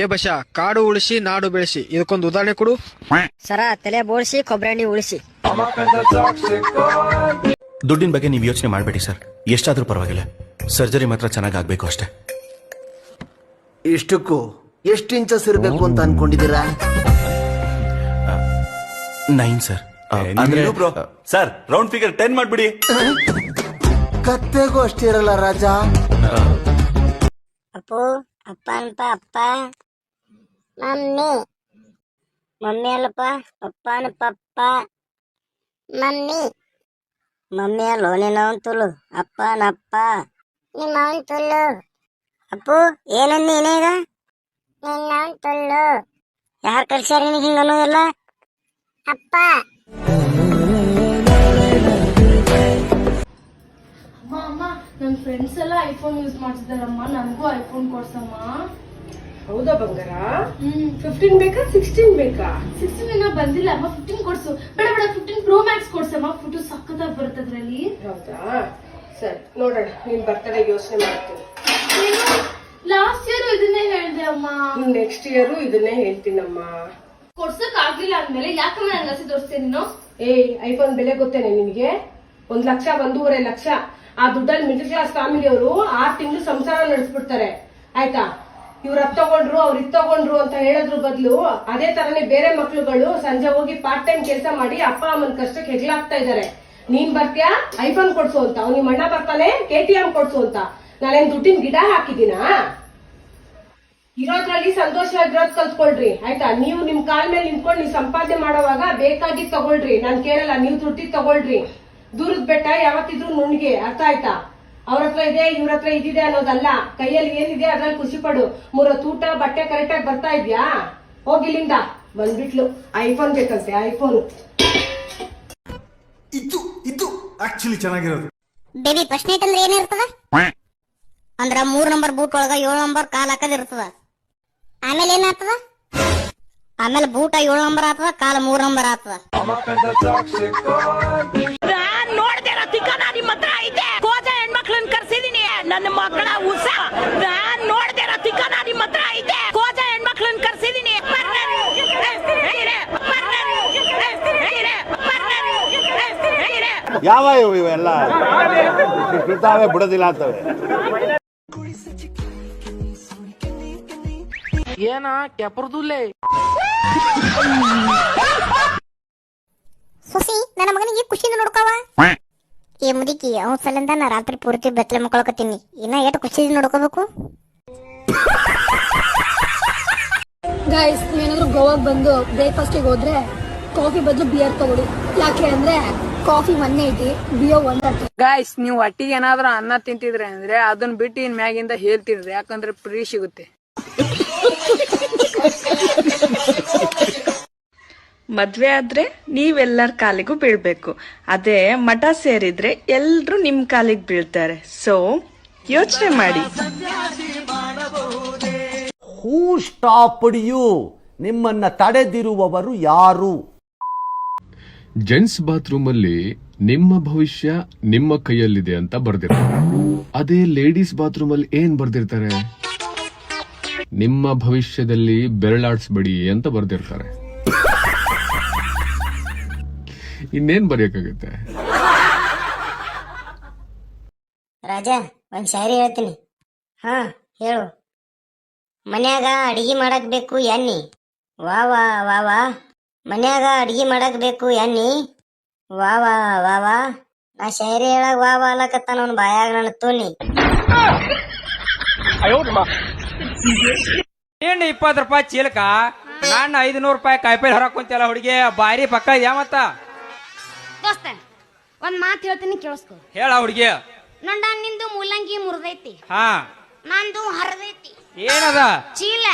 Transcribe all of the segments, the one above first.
ಏ ಬಶ, ಕಾಡು ಉಳಿಸಿ ನಾಡು ಬೆಳೆಸಿ, ಇದಕ್ಕೊಂದು ಉದಾಹರಣೆ ಕೊಡು. ಸರ, ತಲೆ ಬೋಳಿಸಿ ಕೊಬ್ಬರಿ ಎಣ್ಣೆ ಉಳಿಸಿ. ದುಡ್ಡಿನ ಬಗ್ಗೆ ನೀವು ಯೋಚನೆ ಮಾಡಬೇಡಿ ಸರ್, ಎಷ್ಟಾದ್ರೂ ಪರವಾಗಿಲ್ಲ. ಸರ್ಜರಿ ಮಾತ್ರ ಚೆನ್ನಾಗಿ ಆಗ್ಬೇಕು ಅಷ್ಟೇ. ಇಷ್ಟಕ್ಕೂ ಎಷ್ಟು ಇಂಚಸ್ ಇರಬೇಕು ಅಂತ ಅನ್ಕೊಂಡಿದ್ದೀರಾ? 9 ಸರ್. ಅಂದ್ರೆ ಸರ್, ರೌಂಡ್ ಫಿಗರ್ 10 ಮಾಡ್ಬಿಡಿ. ಕತ್ತೆಗೂ ಅಷ್ಟಿರಲ್ಲ ರಾಜ. ಅಪ್ಪು, ಅಪ್ಪ ಅಂತ ಅಪ್ಪ. ಮಮ್ಮಿ, ಮಮ್ಮಿ ಅಲ್ಲಪ್ಪ, ಪಪ್ಪನ ಪಪ್ಪ. ಮಮ್ಮಿ, ಮಮ್ಮಿ ಅಲ್ಲೋ ನಿನ್ನವನ್ ತುಳು. ಅಪ್ಪನಪ್ಪ, ನಿಮ್ಮವನ್ ತುಳು. ಅಪ್ಪು, ಏನಂದಿ ಏನೇಗ? ನಿನ್ನವನ್ ತುಳು. ಯಾರು ಕಲ್ಸ್ಯಾರ ನಿನಗೆ ಹಿಂಗ ಅನ್ನೋದೆಲ್ಲ? ಅಪ್ಪ. ಅಮ್ಮ, ನನ್ನ ಫ್ರೆಂಡ್ಸ್ ಎಲ್ಲ ಐಫೋನ್ ಯೂಸ್ ಮಾಡ್ತಿದಾರಮ್ಮ, ನನಗೂ ಐಫೋನ್ ಕೊಡ್ಸಮ್ಮ. ಹೌದಾ ಬಂಗಾರ? 15 ಬೇಕಾ 16 ಬೇಕಾ? 16 ಇನ್ನೂ ಬಂದಿಲ್ಲ ಅಮ್ಮ, 15 ಕೊಡ್ಸು. ಬೇಡ ಬೇಡ, 15 Pro Max ಕೊಡ್ಸಮ್ಮ, ಫೋಟೋ ಸಕ್ಕತ್ತಾಗಿ ಬರುತ್ತೆ ಅದ್ರಲ್ಲಿ. ಹೌದಾ, ಸರಿ ನೋಡೋಣ. ನೀನ್ ಬರ್ತಡೇ ಯೋಚನೆ ಮಾಡ್ತೀನಿ. ಲಾಸ್ಟ್ ಇಯರ್ ಇದನ್ನೇ ಹೇಳ್ದೆ ಅಮ್ಮ. ನೆಕ್ಸ್ಟ್ ಇಯರ್ ಇದನ್ನೇ ಹೇಳ್ತೀನಮ್ಮ. ಕೊಡ್ಸಕ್ ಆಗ್ಲಿಲ್ಲ ಅಂದ್ಮೇಲೆ ಯಾಕಮ್ಮ ನನ್ಗೆ ಹಸಿ ತೋರಿಸ್ತೇನೆ ನೀನು? ಐಫೋನ್ ಬೆಲೆ ಗೊತ್ತೇನೆ ನಿನ್ಗೆ? 1 ಲಕ್ಷ 1.5 ಲಕ್ಷ. ಆ ದುಡ್ಡಲ್ಲಿ ಮಿಡಲ್ ಕ್ಲಾಸ್ ಫ್ಯಾಮಿಲಿ ಅವರು 6 ತಿಂಗಳು ಸಂಸಾರ ನಡೆಸ್ಬಿಡ್ತಾರೆ. ಆಯ್ತಾ? ಇವ್ರ ಅದ್ ತಗೊಂಡ್ರು ಅವ್ರ ಇದ್ ತಗೊಂಡ್ರು ಅಂತ ಹೇಳೋದ್ರ ಬದಲು ಅದೇ ತರನೇ ಬೇರೆ ಮಕ್ಳುಗಳು ಸಂಜೆ ಹೋಗಿ ಪಾರ್ಟ್ ಟೈಮ್ ಕೆಲಸ ಮಾಡಿ ಅಪ್ಪ ಅಮ್ಮನ ಕಷ್ಟಕ್ಕೆ ಹೆಗ್ಲಾಗ್ತಾ ಇದಾರೆ. ನೀನ್ ಬರ್ತೀಯಾ ಐಫೋನ್ ಕೊಡ್ಸು ಅಂತ, ನಿಮ್ಮ ಅಣ್ಣ ಬರ್ತಾನೆ KTM ಕೊಡ್ಸು ಅಂತ. ನಾನೇನ್ ದುಡ್ಡಿನ ಗಿಡ ಹಾಕಿದೀನಾ? ಇರೋದ್ರಲ್ಲಿ ಸಂತೋಷವಾಗಿರೋದ್ ಕಲ್ತ್ಕೊಳ್ರಿ. ಆಯ್ತಾ? ನೀವು ನಿಮ್ ಕಾಲ್ ಮೇಲೆ ನಿಂತ್ಕೊಂಡು ನೀವು ಸಂಪಾದನೆ ಮಾಡೋವಾಗ ಬೇಕಾಗಿದ್ ತಗೊಳ್ರಿ, ನಾನ್ ಕೇಳಲ್ಲ. ನೀವು ದುಡ್ಡಿದ್ ತಗೊಳ್ರಿ. ದೂರದ ಬೆಟ್ಟ ಯಾವತ್ತಿದ್ರು ನುಣ್ಗೆ. ಅರ್ಥ ಆಯ್ತಾ? ಅವ್ರ ಹತ್ರ ಇದೆ ಇವ್ರ ಹತ್ರ ಇದಿದೆ ಅನ್ನೋದಲ್ಲ. ಕೈಯಲ್ಲಿ ಏನಿದೆ ಅದ್ರಲ್ಲಿ ಖುಷಿ ಪಡು. 3 ಹೊತ್ತು ಊಟ ಬಟ್ಟೆ ಕರೆಕ್ಟ್ ಆಗಿ ಬರ್ತಾ ಇದ್ಯಾ? ಹೋಗಿಲ್ಲಿಂದ. ಬಂದ್ಬಿಟ್ಲು ಐಫೋನ್ ಬೇಕಂತೆ. ಐಫೋನ್ ಇದು ಆಕ್ಚುಲಿ ಚೆನ್ನಾಗಿರೋದು. ಬೇಬಿ ಫಸ್ಟ್ ನೈಟ್ ಅಂದ್ರೆ ಏನಿರ್ತದ? ಅಂದ್ರ 3 ನಂಬರ್ ಬೂಟ್ ಒಳಗ 7 ನಂಬರ್ ಕಾಲ್ ಹಾಕದಿರ್ತದ. ಆಮೇಲೆ ಏನಾಗ್ತದ? ಆಮೇಲೆ ಬೂಟ 7 ನಂಬರ್ ಆತದ, ಕಾಲ 3 ನಂಬರ್ ಆತದ. ನೋಡ್ದೇರ ತಿಕ್ಕನ ನಿಮ್ಮ ಹತ್ರ ಐತೆ. ಕೋಜ ಹೆಣ್ಮಕ್ಳನ್ನ ಕರ್ಸಿದೀನಿ, ನನ್ನ ಮಕ್ಕಳ ಉಸ. ನೋಡ್ದೇರ ತಿಕ್ಕನ ನಿಮ್ಮ ಹತ್ರ ಐತೆ. ಕೋಜ ಹೆಣ್ಮಕ್ಳನ್ನ ಕರ್ಸಿದೀನಿ. ಯಾವ ಇವೆಲ್ಲ ಬಿಡ್ತಾವೆ ಬಿಡೋದಿಲ್ಲ ಅಂತವೆ. ಏನ ಕೆಪರ್ದುಲ್ಲೇ ಸುಸಿ, ನನ್ನ ಮಗನಿಗೆ ಖುಷಿಯಿಂದ ನೋಡ್ಕವ. ಏ ಮುದುಕಿ, ಅವನ ಸಲಿಂದ ನಾ ರಾತ್ರಿ ಪೂರ್ತಿ ಬೆತ್ತಲೆ ಮಕ್ಕಳಕತ್ತೀನಿ. ಇನ್ನ ಎಷ್ಟು ಖುಷಿಯಿಂದ ನೋಡ್ಕೋಬೇಕು. ಗೈಸ್, ನೀವೇನಾದ್ರೂ ಗೋವಾಗ್ ಬಂದು ಬ್ರೇಕ್ಫಾಸ್ಟಿಗೆ ಹೋದ್ರೆ ಕಾಫಿ ಬದಲು ಬಿಯರ್ ತಗೊಳ್ಳಿ. ಯಾಕೆ ಅಂದ್ರೆ ಕಾಫಿ 180, ಬಿಯರ್ 130. ಗಾಯ್ಸ್, ನೀವು ಒಟ್ಟಿಗೆ ಏನಾದ್ರೂ ಅನ್ನ ತಿಂತಿದ್ರೆ ಅಂದ್ರೆ ಅದನ್ನ ಬಿಟ್ಟು ಇನ್ ಮ್ಯಾಗಿಂದ ಹೇಳ್ತಿದ್ರಿ, ಯಾಕಂದ್ರೆ ಫ್ರೀ ಸಿಗುತ್ತೆ. ಮದ್ವೆ ಆದ್ರೆ ನೀವೆಲ್ಲರ ಕಾಲಿಗೂ ಬೀಳ್ಬೇಕು. ಅದೇ ಮಠ ಸೇರಿದ್ರೆ ಎಲ್ರು ನಿಮ್ ಕಾಲಿಗೆ ಬೀಳ್ತಾರೆ. ಸೊ ಯೋಚನೆ ಮಾಡಿ. ಹೂ ಸ್ಟಾಪ್ಡ್ ಯು? ನಿಮ್ಮನ್ನ ತಡೆದಿರುವವರು ಯಾರು? ಜೆಂಟ್ಸ್ ಬಾತ್ರೂಮ್ ಅಲ್ಲಿ ನಿಮ್ಮ ಭವಿಷ್ಯ ನಿಮ್ಮ ಕೈಯಲ್ಲಿದೆ ಅಂತ ಬರ್ದಿರ್ತಾರೆ. ಅದೇ ಲೇಡೀಸ್ ಬಾತ್ರೂಮ್ ಅಲ್ಲಿ ಏನ್ ಬರ್ದಿರ್ತಾರೆ? ನಿಮ್ಮ ಭವಿಷ್ಯದಲ್ಲಿ ಬೆರಳಾಡ್ಸ್ಬೇಡಿ ಅಂತ ಬರ್ದಿರ್ತಾರೆ. ಇನ್ನೇನ್ ಬರೆಯಕ್ಕಾಗತ್ತೆ? ರಾಜ, ಒಂದ್ ಶಾಯರಿ ಹೇಳ್ತೀನಿ. ಹಾ ಹೇಳು. ಮನ್ಯಾಗ ಅಡಿಗೆ ಮಾಡಕ್ ಬೇಕು ಎಣ್ಣಿ. ವಾ ವಾ ವಾ ವಾ. ಮನ್ಯಾಗ ಅಡಿಗೆ ಮಾಡಕ್ ಬೇಕು ಎಣ್ಣಿ. ವಾ ವಾ ವಾ ವಾ. ನಾ ಶಾಯರಿ ಹೇಳಕ್ ವಾ ವಾ ಅಲ್ಲಕತ್ತ ನನ್ ಬಾಯಾಗ ನನ್ನ ತುನಿ. ಏನ್ 20 ರೂಪಾಯಿ ಚೀಲಕ ನಾನು 500 ರೂಪಾಯಿ ಕಾಯಿಪಲ್ಲೆ ಹೊರಕೊಂತಲ್ಲ ಹುಡುಗಿ. ಬಾರಿ ಪಕ್ಕ ಯಾವತ್ತ ದೋಸ್ತ, ಒಂದ್ ಮಾತು ಹೇಳ್ತೀನಿ ಕೇಳಿಸ್ಕೊ. ಹೇಳ ಹುಡುಗಿ. ನೋಡ, ನಿಂದು ಮುಲ್ಲಂಗಿ ಮುರಿದೈತಿ, ಹಾ ನಂದು ಹರಿದೈತಿ. ಏನದ ಚೀಲ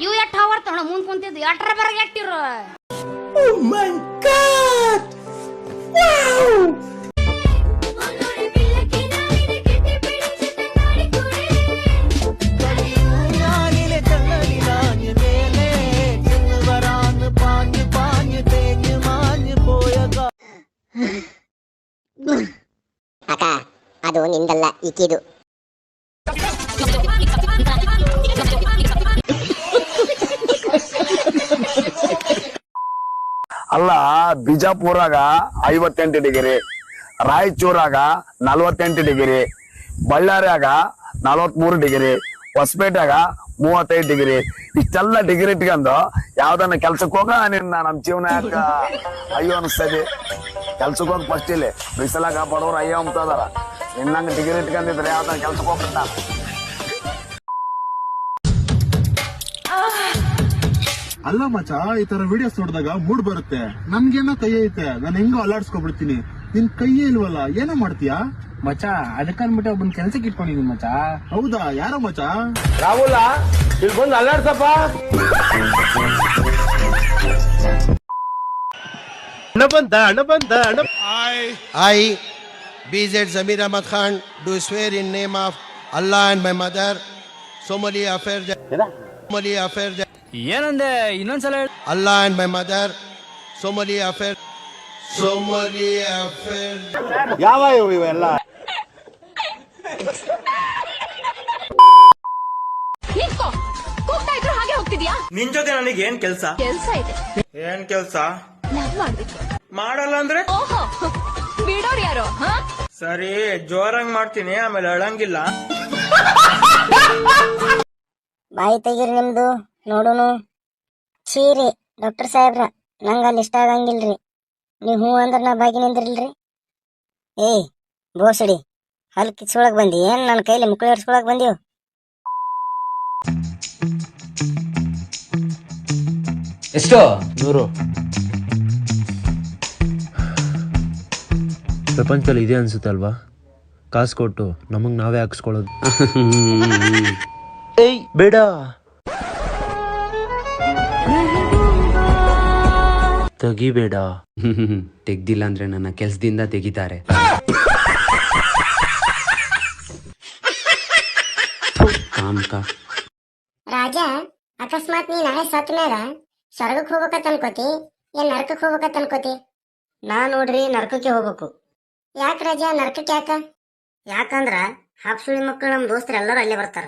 ಇವ್ ಎಟ್ ಹವರ್ ತಗೊಂಡ ಮುಂದ್ ಕುಂತಿದ್ದು 8ರ ಬರಗ ಎಟ್ಟಿರು. ಅಕ್ಕ, ಅದು ನಿಂದಲ್ಲ, ಈಕಿದು. ಅಲ್ಲ ಬಿಜಾಪುರಾಗ 58 ಡಿಗ್ರಿ, ರಾಯಚೂರಾಗ 48 ಡಿಗ್ರಿ, ಬಳ್ಳಾರಿಯಾಗ 43 ಡಿಗ್ರಿ, ಹೊಸಪೇಟೆಯಾಗ 35 ಡಿಗ್ರಿ. ಇಷ್ಟೆಲ್ಲ ಡಿಗ್ರಿ ಇಟ್ಕೊಂಡು ಯಾವ್ದನ್ನ ಕೆಲ್ಸಕ್ಕೆ ಹೋಗ ನಿನ್ನ ನಮ್ ಜೀವನ ಯಾಕ ಅಯ್ಯೋ ಅನಿಸ್ತದೆ. ಕೆಲ್ಸಕ್ಕೆ ಹೋಗಿ ಫಸ್ಟ್ ಇಲ್ಲಿ ಬಿಸಿಲಾಗ ಬಡವ್ರು ಅಯ್ಯೋ ಅಂತದಾರ. ನಿನ್ನಂಗ ಡಿಗ್ರಿ ಇಟ್ಕೊಂಡಿದ್ರೆ ಯಾವ್ದನ್ನ ಕೆಲ್ಸಕ್ಕೆ ಹೋಗ್ಬಿಟ್ಟ. ಅಲ್ಲ ಮಚ, ಈ ತರ ವಿಡಿಯೋಸ್ ನೋಡಿದಾಗ ಮೂಡ್ ಬರುತ್ತೆ. ನನ್ಗೇನೋ ಕೈ ಐತೆ, ನಾನು ಹೆಂಗೋ ಅಲ್ಲಾಡ್ಸ್ಕೊಬಿಡ್ತೀನಿ. ನಿನ್ ಕೈಯೇ ಇಲ್ವಲ್ಲ, ಏನೋ ಮಾಡ್ತೀಯಾ ಮಚ? ಅದಕ್ಕನ್ಬಿಟ್ಟು ಒಬ್ಬನ್ ಕೆಲ್ಸಕ್ಕೆ ಇಟ್ಕೊಂಡಿದೀನಿ ಮಚ. ಹೌದಾ? ಯಾರೋ ಮಚ? ರಾಹುಲ, ಇಲ್ಲಿ ಬಂದು ಅಲ್ಲಾಡ್ಸಪ್ಪ. I, BZ Zamir Ahmad Khan, do swear in name of Allah and my mother, Somali affair, ಏನಂದೆ? ಇನ್ನೊಂದ್ಸಲ ಹೇಳ. Allah and my mother, Somali affair. ಯಾವ ಇವೆಲ್ಲ? ಹಾಗೆ ಹೋಗ್ತಿದ್ಯಾ? ನಿನ್ ಜೊತೆ ನನಗೆ ಏನ್ ಕೆಲ್ಸ? ಕೆಲ್ಸ ಇದೆ. ಏನ್ ಕೆಲ್ಸ? ಲವ್ ಮಾಡ್ಬೇಕು. ಮಾಡಲ್ಲ ಅಂದ್ರೆ? ಓಹೋ, ಬಿಡೋರ್ ಯಾರು? ಸರಿ, ಜೋರಂಗ್ ಮಾಡ್ತೀನಿ, ಆಮೇಲೆ ಅಳಂಗಿಲ್ಲ. ಬಾಯಿ ತೆಗೀರಿ ನಿಮ್ದು ನೋಡುನು. ಚೀರಿ ಡಾಕ್ಟರ್ ಸಾಹೇಬ್ರ, ನಂಗ ಅಲ್ಲಿ ಇಷ್ಟ ಆಗಂಗಿಲ್ರಿ. ನೀವ್ ಹೂ ಅಂದ್ರ ನಾ ಬಾಗಿ ನಿಂದ್ರಿಲ್ರಿ. ಏಯ್ ಬೋಸಡಿ, ಹಲ್ ಕಿಚ್ಕೊಳಕ್ ಬಂದಿ ಏನ್? ನನ್ನ ಕೈಲಿ ಮುಕ್ಕಳಿ ಹರ್ಸ್ಕೊಳಕ್ ಬಂದೀವ್? ಎಷ್ಟು? 100. ಪ್ರಪಂಚದಲ್ಲಿ ಇದೆ ಅನ್ಸುತ್ತೆ ಅಲ್ವಾ, ಕಾಸು ಕೊಟ್ಟು ನಮಗ್ ನಾವೇ ಹಾಕ್ಸ್ಕೊಳ್ಳೋದು. ಏಯ್ ಬೇಡ. ತೆಗಿಬೇಡ. ತೆಗ್ದಿಲ್ಲ ಅಂದ್ರೆ ನನ್ನ ಕೆಲ್ಸದಿಂದ ತೆಗಿತಾರೆ. ರಾಜ, ಅಕಸ್ಮಾತ್ ನೀ ನಾಳೆ ಸತ್ ಮ್ಯಾಗ ಸ್ವರ್ಗಕ್ಕೆ ಹೋಗ್ಬೇಕತ್ ಅನ್ಕೋತಿ ಏನ್ ನರಕಕ್ಕೆ ಹೋಗ್ಬೇಕತ್ ಅನ್ಕೋತಿ? ನಾ ನೋಡ್ರಿ ನರಕಕ್ಕೆ ಹೋಗ್ಬೇಕು. ಯಾಕ ರಾಜ ನರಕಕ್ಕೆ ಯಾಕ? ಯಾಕಂದ್ರ ಹಾಪ್ಸುಳಿ ಮಕ್ಕಳು ನಮ್ ದೋಸ್ತರು ಎಲ್ಲರೂ ಅಲ್ಲೇ ಬರ್ತಾರ.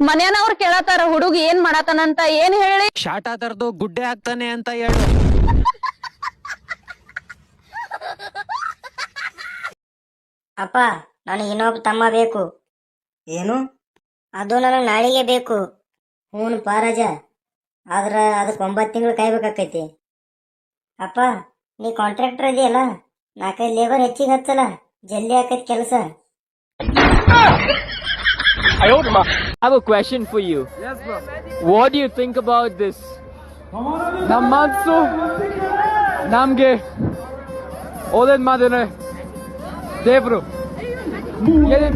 ಮನೆಯವ್ರು ಕೇಳತಾರ ಹುಡುಗ ಏನ್ ಮಾಡತಾನಂತ, ಏನ್ ಹೇಳಿ? ಶಾಟ ತರದು ಗುಡ್ಡೆ ಆಗ್ತಾನೆ ಅಂತ ಹೇಳು. ಅಪ್ಪ, ನನಗೆ ಇನ್ನೊಬ್ಬ ತಮ್ಮ ಬೇಕು. ಏನು? ಅದು ನನಗೆ ನಾಳೆಗೆ ಬೇಕು. ಹ್ಞೂನಪ್ಪ ರಾಜ, ಆದ್ರ ಅದಕ್ಕೆ 9 ತಿಂಗಳು ಕಾಯ್ಬೇಕಾಕೈತಿ. ಅಪ್ಪ, ನೀ ಕಾಂಟ್ರಾಕ್ಟರ್ ಇದೆಯಲ್ಲ, 4-5 ಲೇಬರ್ ಹೆಚ್ಚಿಗೆ ಹಚ್ಚಲ್ಲ, ಜಲ್ದಿ ಆಕೈತಿ ಕೆಲಸ. I have a question for you. Yes, bro. What do you think about this? Nam Matsu Namge Olen Madene Devru. Gelin